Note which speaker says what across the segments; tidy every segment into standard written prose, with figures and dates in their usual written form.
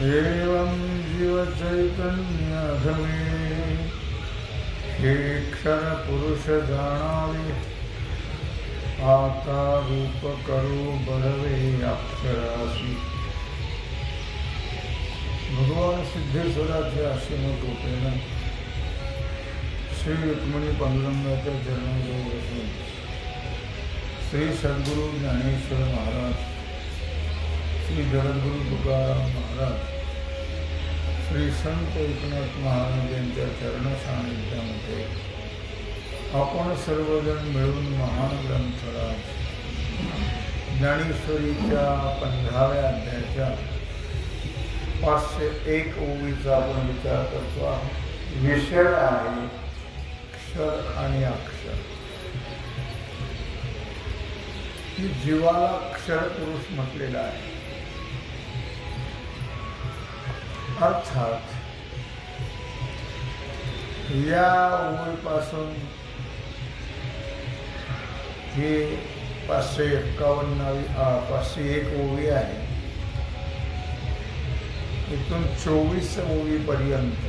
Speaker 1: एवं जीव चैतन्यधमे हे क्षर पुरुष जाणावे आता रूप करो बळवे अक्षरासी. भगवान सिद्धेश्वराचे आश्रम कृपेनं श्री रुक्मिणी पांडुरंगाच्या चरणाजवळ बसून श्री सद्गुरु ज्ञानेश्वर महाराज, श्री जगद्गुरु तुकाराम महाराज, श्री संत एकनाथ महाराज यांच्या चरण सानिध्यामध्ये आपण सर्वजण मिळून महान ग्रंथराज ज्ञानेश्वरीच्या 15व्या अध्यायाच्या 501 ओवीचा आपण विचार करतो. विषय आहे क्षर आणि अक्षर. ही जीवाला क्षर पुरुष म्हटलेला आहे. अर्थात या ओळीपासून ही 501 ओळी आहे. इथून 24 ओळीपर्यंत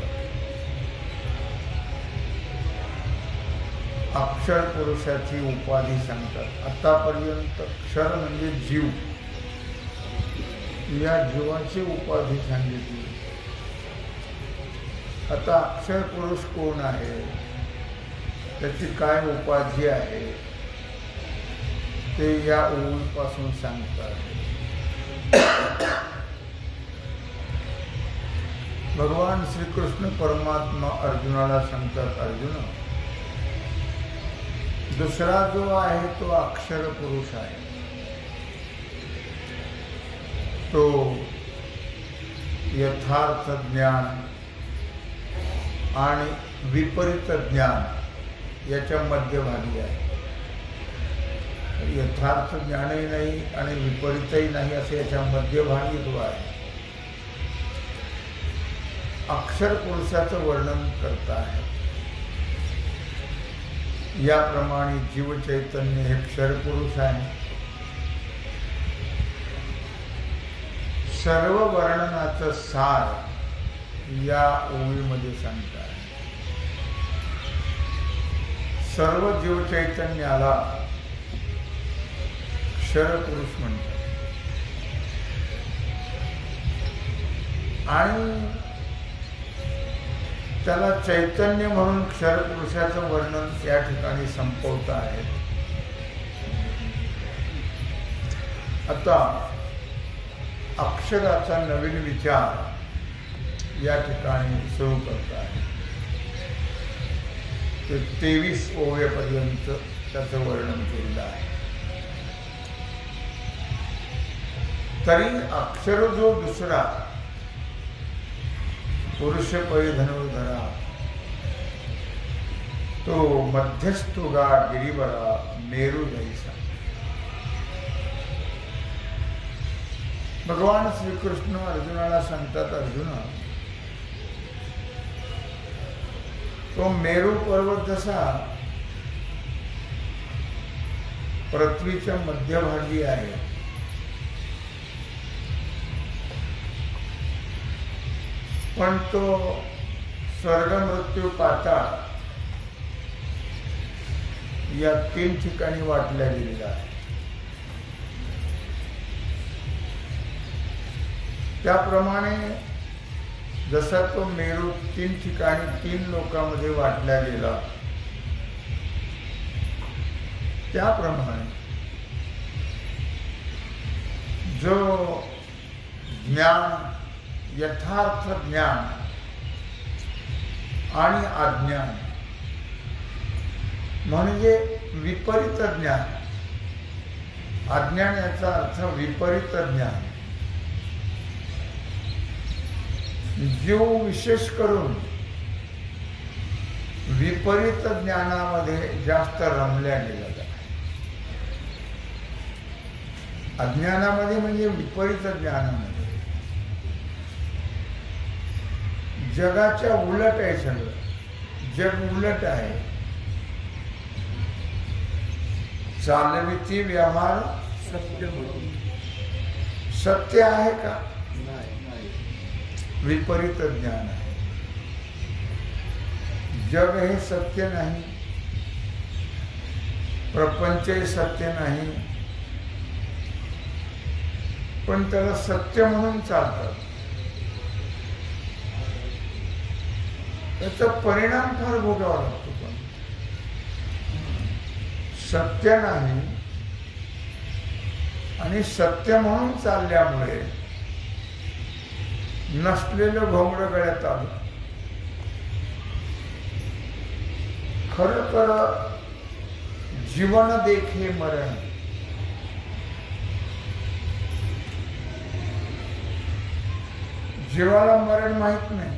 Speaker 1: अक्षर पुरुषाची उपाधी सांगतात. आतापर्यंत क्षर म्हणजे जीव, या जीवाची उपाधी सांगितली. आता अक्षर पुरुष कोण आहे, त्याची काय उपाधी आहे ते या ओळीपासून सांगतात. भगवान श्रीकृष्ण परमात्मा अर्जुनाला सांगतात, अर्जुन दुसरा जो आहे तो अक्षर पुरुष आहे. तो यथार्थ ज्ञान आणि विपरीत ज्ञान याच्या मध्यभागी आहे. यथार्थ ज्ञानही नाही आणि विपरीतही नाही असे याच्या मध्यभागी तो आहे. अक्षर पुरुषाचं वर्णन करता आहे. याप्रमाणे जीव चैतन्य हे क्षर पुरुष आहे. सर्व वर्णनाचं सार या ओळीमध्ये सांगता आहे. सर्व जीव चैतन्याला क्षर पुरुष म्हणतात आणि त्याला चैतन्य म्हणून क्षर पुरुषाचं वर्णन या ठिकाणी संपवत आहे. आता अक्षराचा नवीन विचार या ठिकाणी सुरू करत आहे. ते 23 ओव्यापर्यंत त्याचं वर्णन केलेलं आहे. तरी अक्षर जो दुसरा पुरुष पै धनुर्धरा तो मध्यस्थुगा गिरीवरा मेरू जैसा. भगवान श्रीकृष्ण अर्जुनाला सांगतात, अर्जुन तो मेरू पर्वत जसा पृथ्वीच्या मध्यभागी आहे, पण तो स्वर्ग मृत्यू पाताळ या 3 ठिकाणी वाटल्या गेलेला आहे. त्याप्रमाणे जसा तो मेरू 3 ठिकाणी 3 लोकांमध्ये वाटला गेला, त्याप्रमाणे जो ज्ञान, यथार्थ ज्ञान आणि अज्ञान म्हणजे विपरीत ज्ञान, अज्ञान याचा अर्थ विपरीत ज्ञान, जीव विशेष करून विपरीत ज्ञानामध्ये जास्त रमल्या गेला जातो. अज्ञानामध्ये म्हणजे विपरीत ज्ञानामध्ये जगाच्या उलट आहे सगळं, जग उलट आहे. चालविती व्यवहार सत्य आहे का? विपरीत ज्ञान आहे. जग हे सत्य नाही, प्रपंच हे सत्य नाही, पण त्याला सत्य म्हणून चालतात. त्याचा परिणाम फार भोगावा लागतो. पण सत्य नाही आणि सत्य म्हणून चालल्यामुळे नसलेलं घोंगडं गळ्यात आलं. खरं तर जीवन देखे मरण, जीवाला मरण माहित नाही.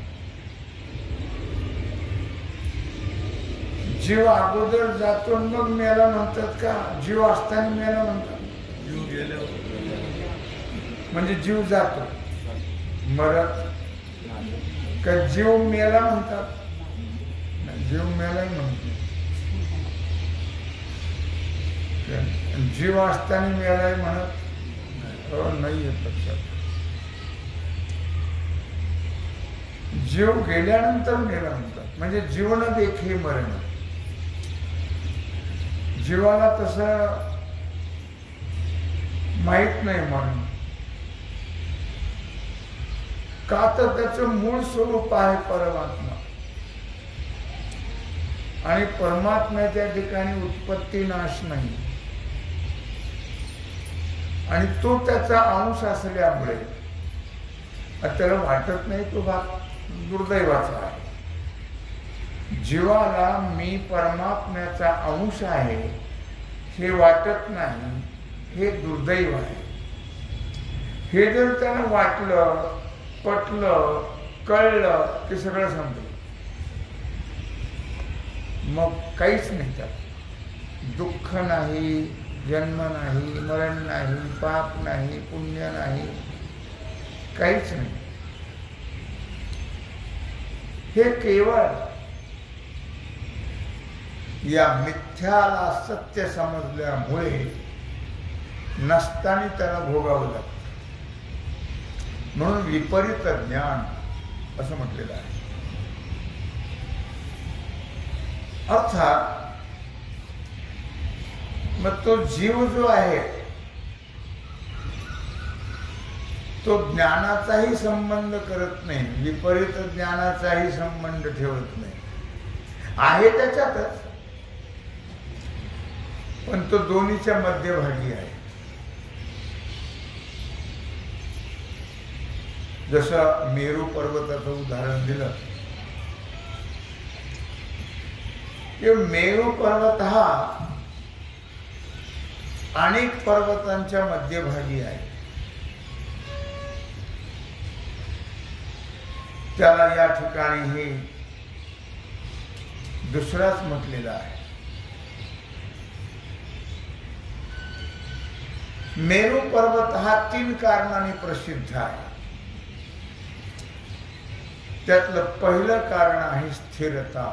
Speaker 1: जीव अगोदर जातो मग मेला म्हणतात का? जीव असताना मेला म्हणतात? जीव गेल्यावर म्हणजे जीव जातो, मरत का जीव मेला म्हणतात? जीव मेलाही म्हणतो. जीव असताना मेलाही म्हणत नाही येत लक्षात. जीव गेल्यानंतर मेला म्हणतात. म्हणजे जीवन देखे मरण. जीवाला तसं माहित नाही म्हणून का? तर त्याचं मूळ स्वरूप आहे परमात्मा आणि परमात्म्याच्या ठिकाणी उत्पत्ती नाश नाही आणि तो त्याचा अंश असल्यामुळे त्याला वाटत नाही. तो भाग दुर्दैवाचा आहे. जीवाला मी परमात्म्याचा अंश आहे हे वाटत नाही, हे दुर्दैव आहे. हे जर त्याला वाटलं, पटलं, कळलं की सगळं संपलं. मग काहीच नाही. त्यात दुःख नाही, जन्म नाही, मरण नाही, पाप नाही, पुण्य नाही, काहीच नाही. हे केवळ या मिथ्याला सत्य समजल्यामुळे नसताना त्याला भोगावं लागतं. म्हणून विपरीत ज्ञान असं म्हटलेलं आहे. अर्थात मग तो जीव जो आहे तो ज्ञानाचाही संबंध करत नाही, विपरीत ज्ञानाचाही संबंध ठेवत नाही. आहे त्याच्यातच, पण तो दोन्हीच्या मध्यभागी आहे. जसं मेरू पर्वताचं उदाहरण दिलं की मेरू पर्वत हा अनेक पर्वतांच्या मध्यभागी आहे. त्याला या ठिकाणी हे दुसराच म्हटलेला आहे. मेरू पर्वत हा 3 कारणांनी प्रसिद्ध आहे. त्यातलं पहिलं कारण आहे स्थिरता.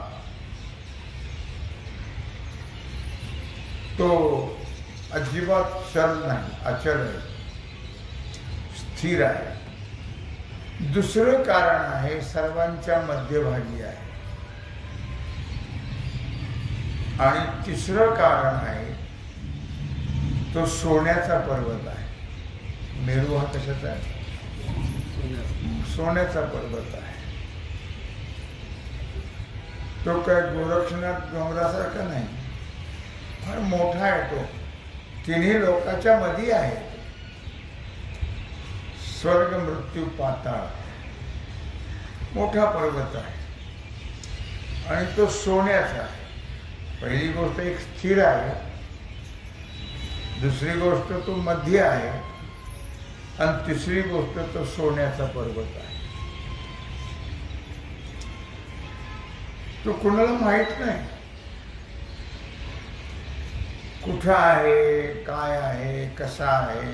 Speaker 1: तो अजिबात चल नाही, अचल आहे, स्थिर आहे. दुसरं कारण आहे सर्वांच्या मध्यभागी आहे. आणि तिसरं कारण आहे तो सोन्याचा पर्वत आहे. मेरू हा कशाचा आहे? सोन्याचा पर्वत आहे. तो काय गोरक्षनाथ डोंगरासारखा नाही. फार मोठा आहे तो, तिन्ही लोकाच्या मध्ये आहे. स्वर्ग मृत्यू पाताळ मोठा पर्वत आहे आणि तो सोन्याचा आहे. पहिली गोष्ट एक स्थिर आहे, दुसरी गोष्ट तो मध्य आहे आणि तिसरी गोष्ट तो सोन्याचा पर्वत आहे. तो कुणाला माहित नाही कुठं आहे, काय आहे, कसा आहे,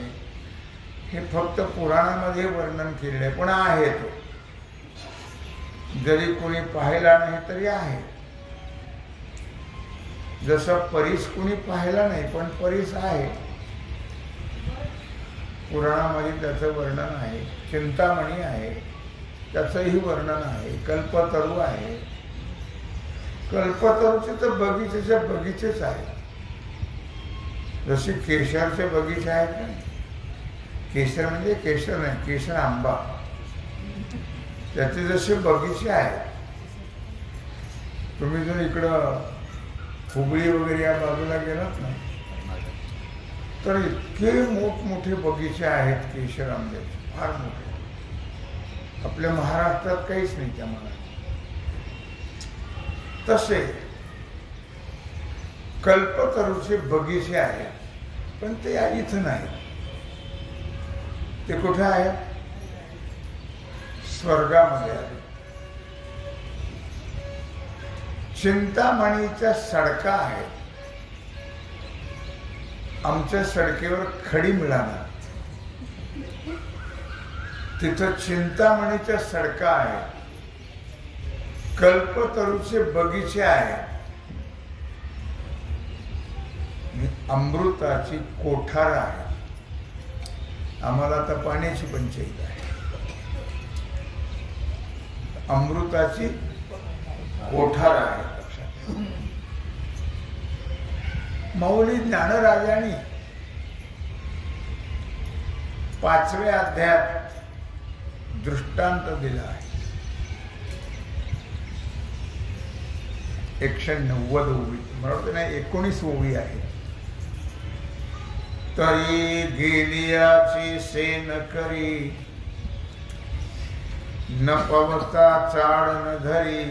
Speaker 1: हे फक्त पुराणामध्ये वर्णन केलेलं आहे. पण आहे तो, जरी कोणी पाहिला नाही तरी आहे. जसं परीस कोणी पाहिला नाही पण परीस आहे, पुराणामध्ये त्याचं वर्णन आहे. चिंतामणी आहे, त्याचंही वर्णन आहे. कल्पतरू आहे, कल्पतरूचे तर बगीचेच्या बगीचेच आहे. जसे केशरचे बगीचे आहेत ना, केशर म्हणजे केशर नाही, केशर आंबा, त्याचे जसे बगीचे आहेत. तुम्ही जर इकडं हुबळी वगैरे या बाजूला गेलात ना तर इतके मोठमोठे बगीचे आहेत केशर आंब्याचे, फार मोठे. आपल्या महाराष्ट्रात काहीच नाही त्या मला. तसे कल्पतरूचे बगीचे आहेत, पण ते इथं नाही. ते कुठे आहे? स्वर्गामध्ये आहे. चिंतामणीच्या सडका आहेत. आमच्या सडकेवर खडी मिळाला, तिथं चिंतामणीच्या सडका आहेत. कल्पतरूचे बगीचे आहेत. अमृताची कोठार आहे. आम्हाला आता पाण्याची पंचायत आहे. अमृताची कोठार आहे. माऊली ज्ञानराजांनी 5व्या अध्यायात दृष्टांत दिला आहे. 190 ओवी, मला वाटतं नाही 19 ओवी आहे. तरी गेलियाची सेन करी, न पवता चाड न धरी,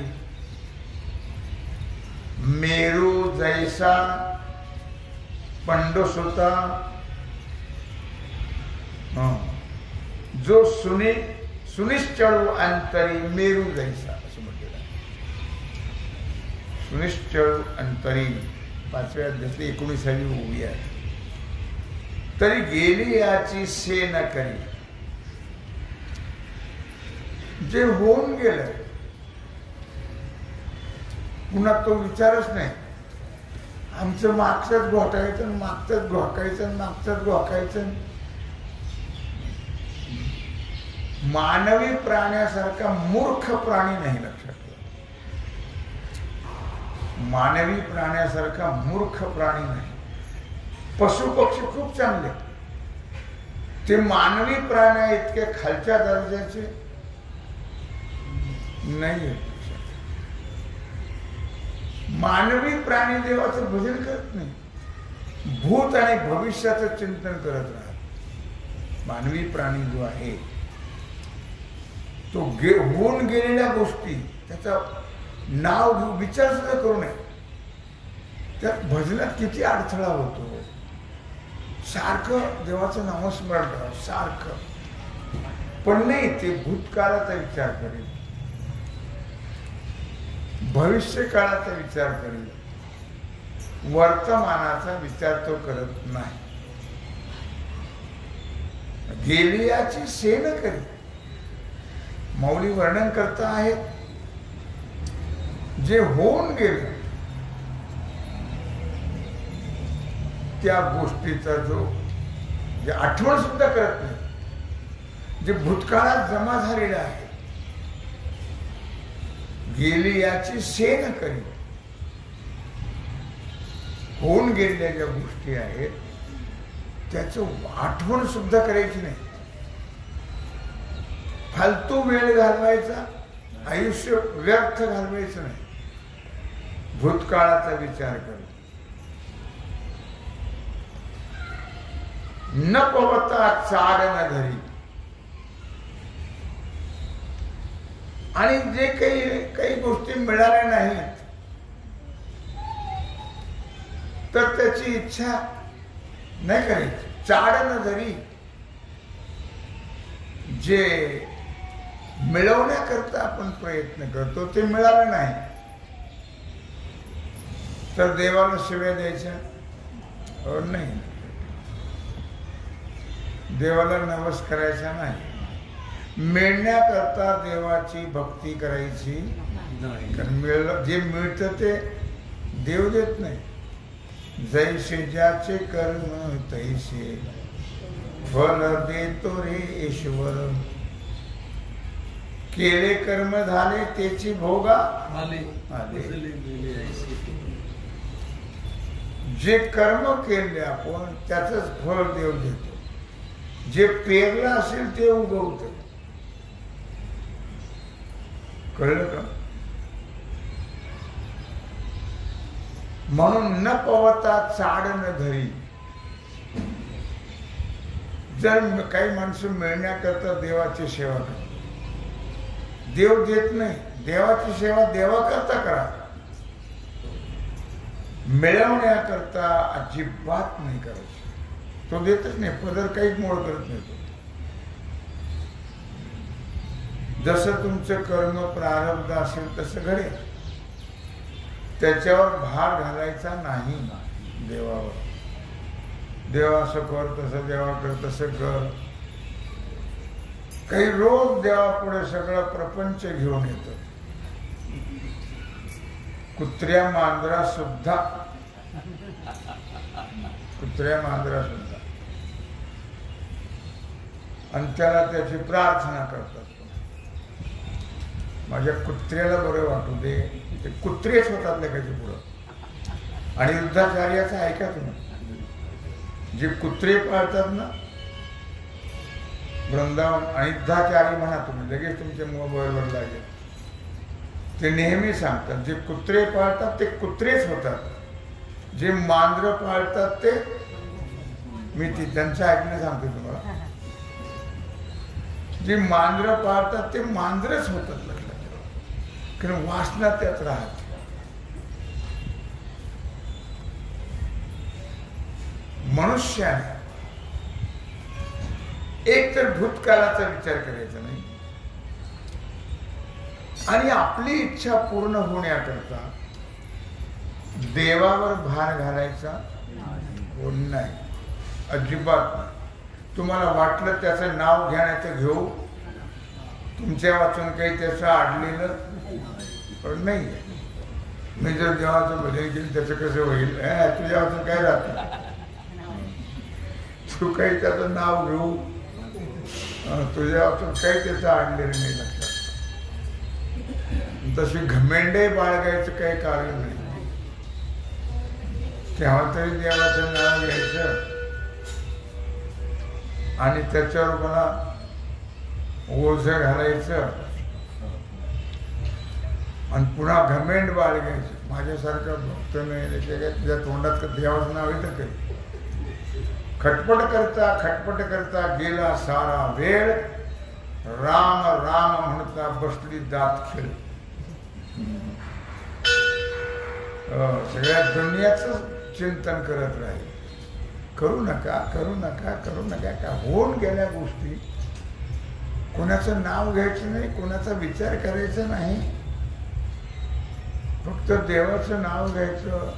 Speaker 1: मेरू जैसा पंडुसुता, जो सुनिश्चळू अंतरी मेरू जैसा, असं म्हटलेलं आहे. सुनिश्चळू अंतरी 5व्या अध्यायातली 19वी ओवी आहे. तरी गेली याची से न करी, जे होऊन गेलं पुन्हा तो विचारच नाही. आमचं मागचंच घोटायचं, मागचंच घोकायचं, मागचंच घोकायचं. मानवी प्राण्यासारखा मूर्ख प्राणी नाही, लक्षात ठेवा. मानवी प्राण्यासारखा मूर्ख प्राणी नाही. पशु पक्षी खूप चांगले, ते मानवी प्राण्या इतके खालच्या दर्जाचे नाही. मानवी प्राणी देवाचं भजन करत नाही, भूत आणि भविष्याचं चिंतन करत राहत. मानवी प्राणी जो आहे तो होऊन गेलेल्या गोष्टी त्याचा नाव घेऊन विचार सुद्धा करू नये. त्यात भजनात किती अडथळा होतो. सारखं देवाचं नामस्मरण करा, सारखं. पण नाही, ते भूतकाळाचा विचार करेल, भविष्य काळाचा विचार करेल, वर्तमानाचा विचार तो करत नाही. गेलियाची सेन करी. माऊली वर्णन करता आहेत जे होऊन गेलं त्या गोष्टीचा जो जे आठवण सुद्धा करत नाही, जे भूतकाळात जमा झालेलं आहे. गेली याची सेन करी. होऊन गेलेल्या ज्या गोष्टी आहेत त्याचं आठवण सुद्धा करायची नाही. फालतू वेळ घालवायचा, आयुष्य व्यर्थ घालवायचं नाही. भूतकाळाचा विचार कर. न पवता चाड न धरी. आणि जे काही गोष्टी मिळाल्या नाहीत तर त्याची इच्छा नाही करायची. चाड न धरी. जे मिळवण्याकरता आपण प्रयत्न करतो ते मिळालं नाही तर देवाला शिव्या द्यायच्या नाही, देवाला नवस करायचा नाही. मिळण्याकरता देवाची भक्ती करायची नाही. कारण जे मिळतं ते देव देत नाही. जैसे ज्याचे कर्म तैसे फल देतो रे ईश्वर. केले कर्म झाले त्याची भोगा आले. जे कर्म केले आपण त्याचंच फळ देव देतो. जे पेरलं असेल ते उगवतं. कळलं का? म्हणून न पवता चाड न धरी. जर काही माणसं मिळण्याकरता देवाची सेवा करतात, देव देत नाही. देवाची सेवा देवाकरता करा, मिळवण्याकरता अजिबात नाही करायची. तो देतच नाही, पदर काहीच मोड करत नाही तो. जसं तुमचं कर्म प्रारब्ध असेल तसं घडेल. त्याच्यावर भार घालायचा नाही देवावर. देवा असं कर, तसं देवा कर, तसं कर. काही रोज देवापुढे सगळं प्रपंच घेऊन येतो. कुत्र्या मांजरा सुद्धा आणि त्याला त्याची प्रार्थना करतात. माझ्या कुत्र्याला बरं वाटू दे. ते कुत्रेच होतात लेखाच्या पुढं. आणि युद्धाचार्याचं ऐका तुम्ही, जे कुत्रे पाळतात ना वृंदावन, आणि युद्धाचारी म्हणा तुम्ही, लगेच तुमच्या मोबाईलवर लागेल. ते नेहमी सांगतात जे कुत्रे पाळतात ते कुत्रेच होतात, जे मांजर पाळतात ते मी त्यांचं ऐकणं सांगतो तुम्हाला. जे मांजर पाळतात ते मांजरच होतात. कारण वासना त्यात राहते. मनुष्याने एक तर भूतकाळाचा विचार करायचा नाही आणि आपली इच्छा पूर्ण होण्याकरता देवावर भार घालायचा नाही, अजिबात नाही. तुम्हाला वाटलं त्याचं नाव घेण्याचं घेऊ, तुमच्या वाचून काही त्याचं आडलेलं नाही. मी जर देवाचं भले केलं त्याचं कसं होईल, तुझ्या वाचून काय राहत. तू काही त्याचं नाव घेऊ, तुझ्या वाचून काही त्याचं आडलेलं नाही. लक्षात तशी घमेंडे बाळगायचं काही कारण नाही. तेव्हा तरी देवाचं नाव घ्यायचं आणि त्याच्यावर मला ओझ घालायचं आणि पुन्हा घमेंड बाळगायचं. माझ्यासारखा भक्त नाही तुझ्या तोंडात देवाचं नाव येतं काही. खटपट करता गेला सारा वेळ, राम राम म्हणता बसली दात खेळ. सगळ्या दुनियाचं चिंतन करत राहील. करू नका का होऊन गेल्या गोष्टी. कोणाचं नाव घ्यायचं नाही, कोणाचा विचार करायचा नाही, फक्त देवाचं नाव घ्यायचं.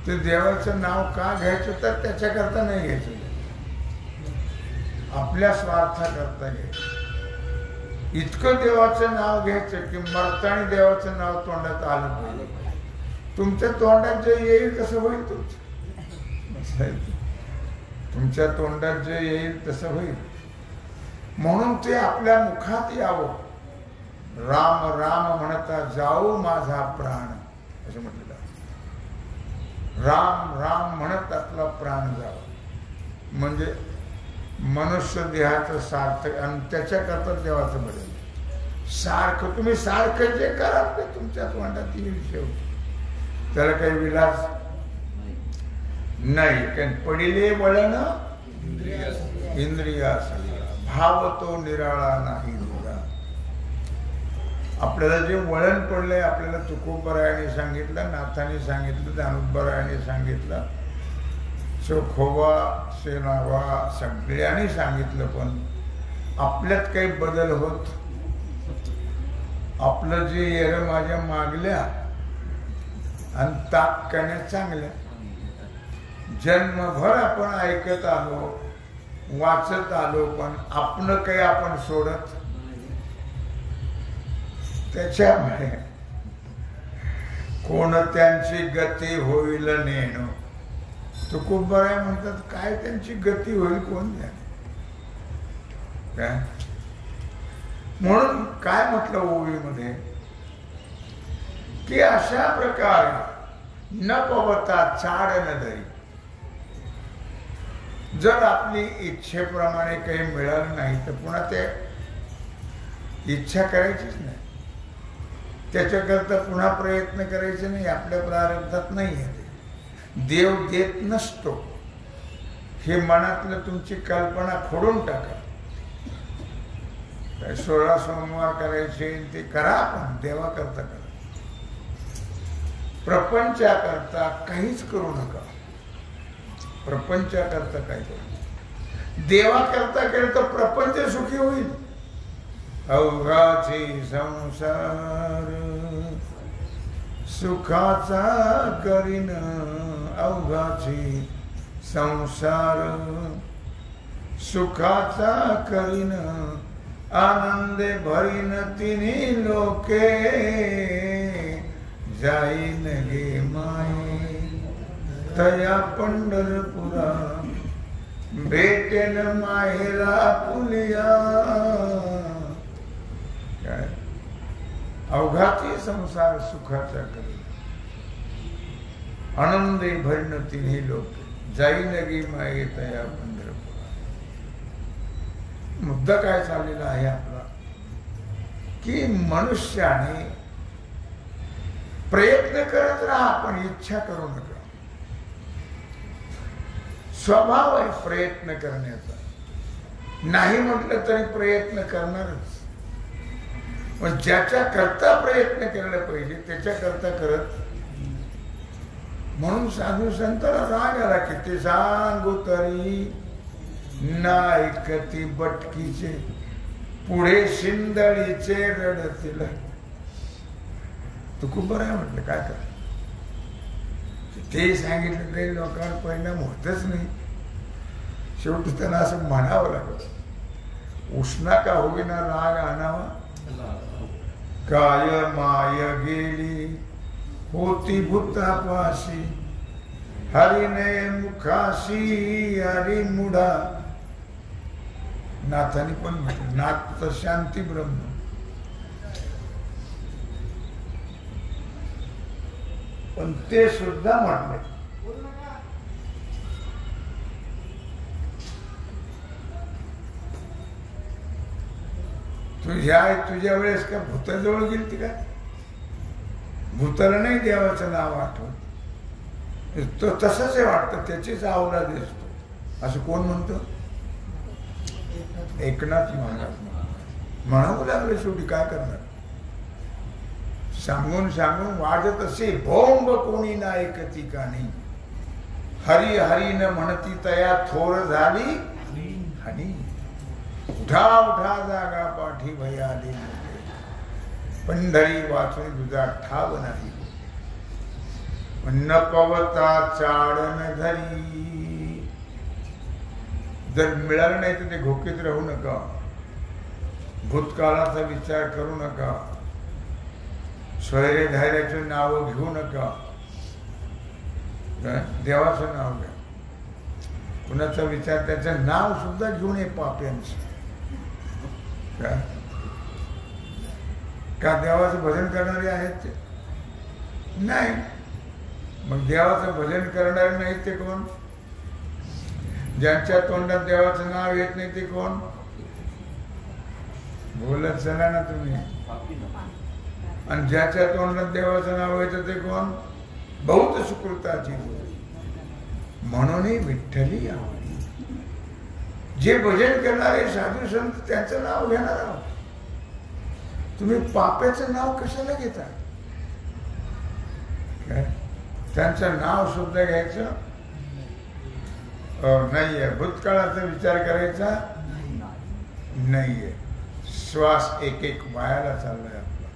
Speaker 1: ते देवाचं नाव का घ्यायचं तर त्याच्याकरता नाही घ्यायचं, आपल्या स्वार्थाकरता घ्यायचं. इतकं देवाचं नाव घ्यायचं की मरताना देवाचं नाव तोंडात आलं पाहिजे. तुमच्या तोंडात जे येईल तसं होईल. तुमच्या तोंडात जे येईल तसं होईल. म्हणून ते आपल्या मुखात यावं. राम राम म्हणता जाऊ माझा प्राण, असं म्हटलं. राम राम म्हणत आपला प्राण जावा, म्हणजे मनुष्य देहाचं सार्थक. आणि त्याच्याकरता देवाचं बदल. सारखं तुम्ही सारखं जे कराल ते तुमच्या तोंडात येईल शेवटी. त्याला काही विलास नाही. कारण पडिले वळण इंद्रिया सगळा भाव तो निराळा नाही दुरा. आपल्याला जे वळण पडलंय, आपल्याला तुकोबरायाने सांगितलं, नाथाने सांगितलं, दानोबरायाने सांगितलं, चोखोबा सेनावा सगळ्यांनी सांगितलं, पण आपल्यात काही बदल होत. आपलं जे येर माझ्या मागल्या आणि ताक करण्या चांगल्या. जन्मभर आपण ऐकत आलो, वाचत आलो, पण आपलं काही आपण सोडत. त्याच्यामुळे कोणत्यांची गती होईल नेणो. तुकोबराय म्हणतात, काय त्यांची गती होईल कोण जाणे. काय म्हणून काय म्हटलं ओवीमध्ये की अशा प्रकारे न पवता चाड न धरी. जर आपली इच्छेप्रमाणे काही मिळालं नाही तर पुन्हा ते इच्छा करायचीच नाही, त्याच्याकरता पुन्हा प्रयत्न करायचे नाही. आपल्या प्रारब्धात नाही आहे ते. देव देत नसतो हे मनातलं तुमची कल्पना फोडून टाका. 16 सोमवार करायचे ते करा, आपण देवा करता करा. प्रपंचाकरता काहीच करू नका. प्रपंचाकरता काय करू, देवा करता केलं तर प्रपंच सुखी होईल. अवघाची संसार सुखाचा करीन, अवघाची संसार सुखाचा करीन, आनंदे भरीन तिन्ही लोके, जाईन गे माये तया पंढरपुरा, भेटेन माहेरा पुलिया. काय अवघाती संसार सुखाचा करी, आनंदे भरीन तिन्ही लोके, जाईन गे माये तया पंढरपुरा. मुद्दा काय चाललेला आहे आपला की मनुष्याने प्रयत्न करत राहा, पण इच्छा करू नका. स्वभाव आहे प्रयत्न करण्याचा. नाही म्हटलं तरी प्रयत्न करणारच, पण ज्याच्या करता प्रयत्न केला पाहिजे त्याच्या करता करत. म्हणून साधू संतांना राग आला, किती सांगू तरी नायकती बटकीचे, पुढे शिंदळीचे रडतील. तू खूप बरं आहे म्हटलं, काय कर. ते सांगितलं तरी लोकांवर परिणाम होतच नाही. शेवटी त्यांना असं म्हणावं लागलं, उष्णा का होईना राग आणावा, काय माय गेली होती भूतापाशी, हरिने मुखाशी हरी मुढा. नाथाने पण म्हटलं, नाथ तर शांती ब्रह्म. पण ते सुद्धा म्हटले तुझ्या वेळेस का भूताजवळ गेली का? भूताला नाही देवाचं नाव आठवत. तो तसंच वाटतं, त्याचीच आवडा दिसतो. असं कोण म्हणतो? एकनाथ महाराज म्हणावं लागलं. शेवटी काय करणार, सांगून सांगून वाजत असे भोंब कोणी ना ऐकती का नाही. हरी हरी न म्हणती तया थोर झाली हनी, उठा उठा जागा पाठी भयाली, पंढरी वाचून तुझा ठाव नाही. न पवता चाड न धरी. जर मिळालं नाही तर ते घोकीत राहू नका. भूतकाळाचा विचार करू नका. स्वैर्य धैर्याचे नाव घेऊ नका. देवाचं नाव घ्या. कुणाचा विचार, त्याचं नाव सुद्धा घेऊन ये पाप्यांचं. का देवाचं भजन करणारे आहेत ते? नाही. मग देवाचं भजन करणारे नाही ते कोण? ज्यांच्या तोंडात देवाचं नाव येत नाही ते कोण? बोलत चला ना तुम्ही. आणि ज्याच्या तोंडात देवाचं नाव येतं ते कोण? बहुत सुकृताची. म्हणून विठ्ठली आवडी. जे भजन करणारे साधू संत त्यांचं नाव घेणार आहोत. तुम्ही पाप्याचं नाव कशाला घेता? त्यांचं नाव सुद्धा घ्यायचं नाहीये. भूतकाळाचा विचार करायचा नाहीये. श्वास एक एक वायाला चाललाय आपला.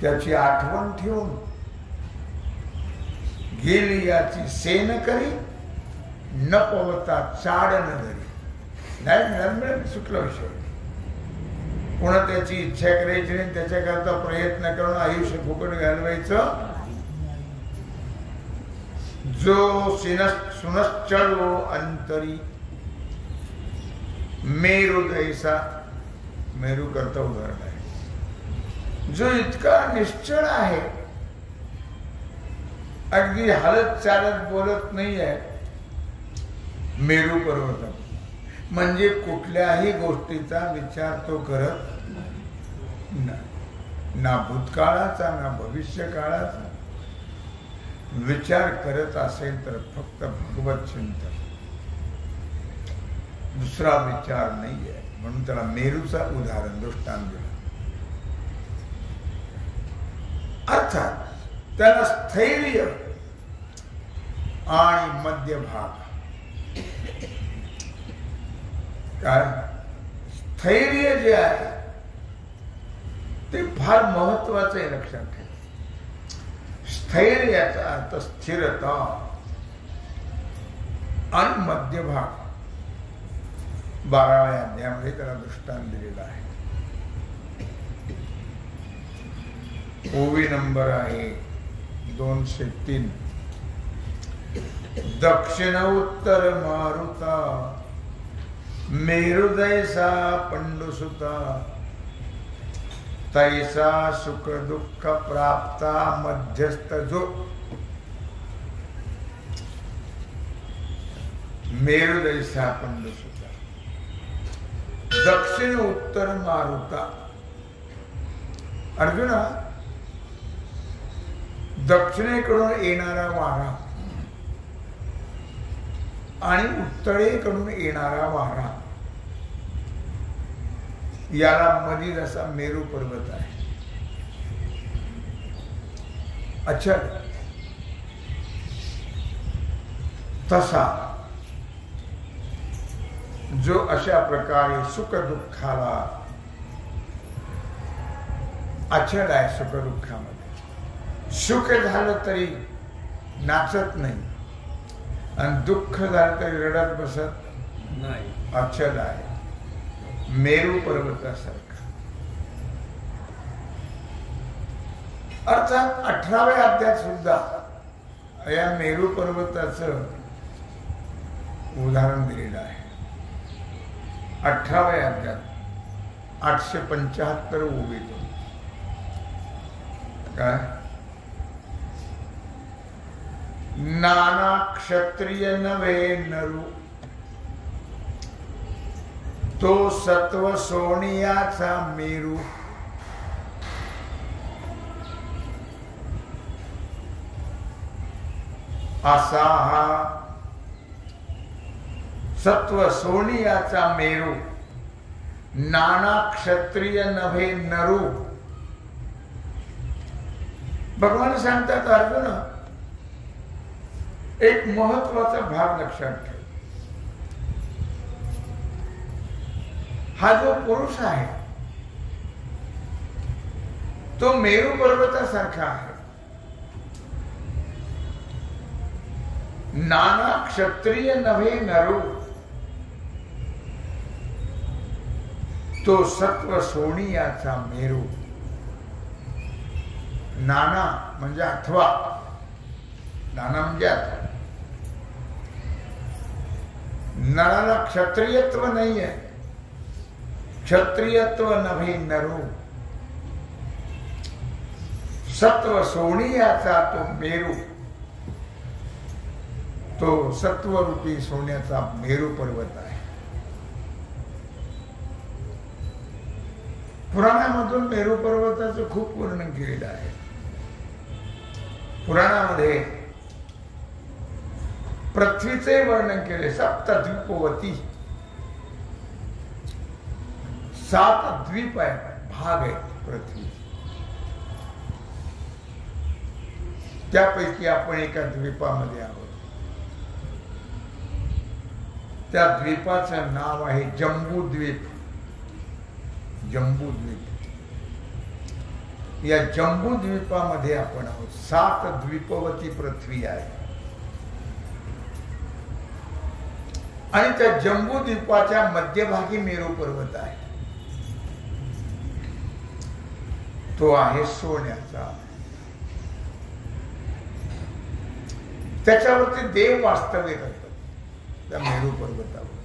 Speaker 1: त्याची आठवण ठेवून गेली याची सेन करी न पवता चाड न धरी. नाही मिळालं सुटला विषय. पुन्हा त्याची इच्छा करायची नाही, त्याच्याकरता प्रयत्न करून आयुष्य फुकट घालवायचं. जो सुनश्चलो अंतरी मेरू दैसा. मेरू करता उदाहरण आहे. जो इतका निश्चळ आहे, अगदी हालत चालत बोलत नाही आहे, मेरू पर्वत. म्हणजे कुठल्याही गोष्टीचा विचार तो करत नाही. ना भूतकाळाचा ना भविष्य काळाचा विचार करत असेल तर फक्त भगवत चिंतन, दुसरा विचार नाही आहे. म्हणून त्याला मेरूचा उदाहरण दृष्टांत दिला. अर्थात त्याला स्थैर्य आणि मध्यभाग. काय स्थैर्य जे आहे ते फार महत्वाचं आहे, लक्षात ठेवा. स्थैर्याचा अर्थ स्थिरता आणि मध्यभाग. 12व्या अध्यायामध्ये त्याला दृष्टांत दिलेला आहे. ओवी नंबर आहे 203. दक्षिण उत्तर मारुता मेरुदैसा पंडुसुता तैसा सुख दुःख प्राप्ता मध्यस्थ जो. मेरुदैसा पंडुसुता, दक्षिण उत्तर मारुता. अर्जुना, दक्षिणेकडून येणारा वारा आणि उत्तरेकडून येणारा वारा, याला मध्ये जसा मेरू पर्वत आहे. अच्छा, तसा जो अशा प्रकारे सुख दुःखाला अचल आहे. सुख दुःखामध्ये सुख झालं तरी नाचत नाही आणि दुःख झालं तरी रडत बसत नाही. अचल आहे, मेरू पर्वतासारखा. अर्थात 18व्या अध्यायात सुद्धा या मेरू पर्वताचं उदाहरण दिलेलं आहे. 18व्या अध्यायात 875 ओवीतून. काय? नाना क्षत्रिय नव्हे नरू, तो सत्व सोनियाचा मेरू. असा हा सत्व सोनियाचा मेरू, नाना क्षत्रिय नव्हे नरू. भगवान सांगतात अर्जुन, एक महत्वाचा भाग लक्षात ठेव. हा जो पुरुष आहे तो मेरू पर्वतासारखा आहे. नाना क्षत्रिय नव्हे नरू, तो सत्व सोनियाचा मेरू. नाना म्हणजे अथवा, नाना म्हणजे अथवा. नराला क्षत्रियत्व नाही आहे. क्षत्रियत्व नव्हे नरू, सत्व सोनियाचा तो मेरू, तो सत्वरूपी सोन्याचा मेरू पर्वत आहे. पुराणामधून मेरू पर्वताचं खूप वर्णन केलेलं आहे. पुराणामध्ये पृथ्वीचे वर्णन केले. सप्तद्वीपवती 7 द्वीप आहे, भाग आहेत पृथ्वी. त्यापैकी आपण एका द्वीपामध्ये आहोत. त्या द्वीपाचं नाव आहे जम्बूद्वीप. जम्बूद्वीप. या जम्बूद्वीपामध्ये आपण आहोत. 7 द्वीपवती पृथ्वी आहे. आणि त्या जम्बूद्वीपाच्या मध्यभागी मेरू पर्वत आहे. तो आहे सोन्याचा. त्याच्यावरती देव वास्तव्य करतात त्या मेरू पर्वतावर.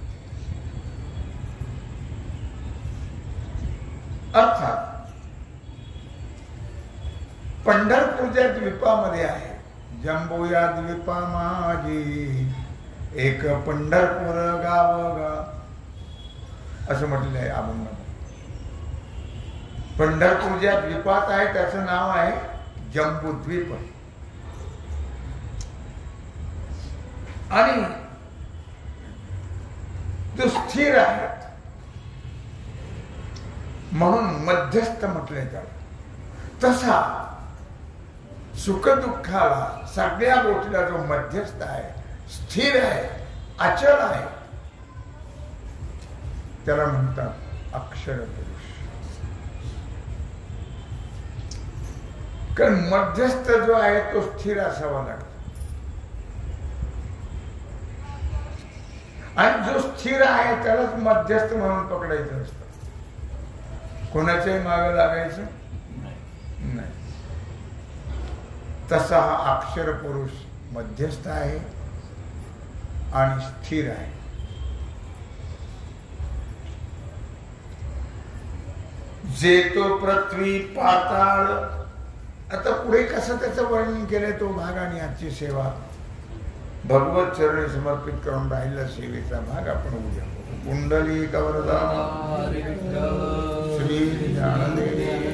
Speaker 1: अर्थात पंढरपूरच्या द्वीपामध्ये आहे. जम्बो या द्वीपा माझी एक पंढरपूर गाव गा, असं म्हटलेलं आहे अभंगामध्ये. पंढरपूर ज्या द्वीपात आहे त्याचं नाव आहे जम्बूद्वीप. आणि तो स्थिर आहे म्हणून मध्यस्थ म्हटले त्याला. तसा सुखदुःखाला सगळ्या गोष्टीला जो मध्यस्थ आहे, स्थिर आहे, अचल आहे, त्याला म्हणतात अक्षर पुरुष. कारण मध्यस्थ जो आहे तो स्थिर असावा लागतो. आणि जो स्थिर आहे त्यालाच मध्यस्थ म्हणून पकडायचं असतं. कोणाच्याही मागे लागायचं नाही. तसा हा अक्षर पुरुष मध्यस्थ आहे आणि स्थिर आहे. जे तो पृथ्वी पाताळ. आता पुढे कसं त्याचं वर्णन केलंय तो भाग आणि आजची सेवा भगवत चरणी समर्पित करून राहिला सेवेचा भाग आपण उद्या. कुंडली कवरदा श्री ज्ञानदेव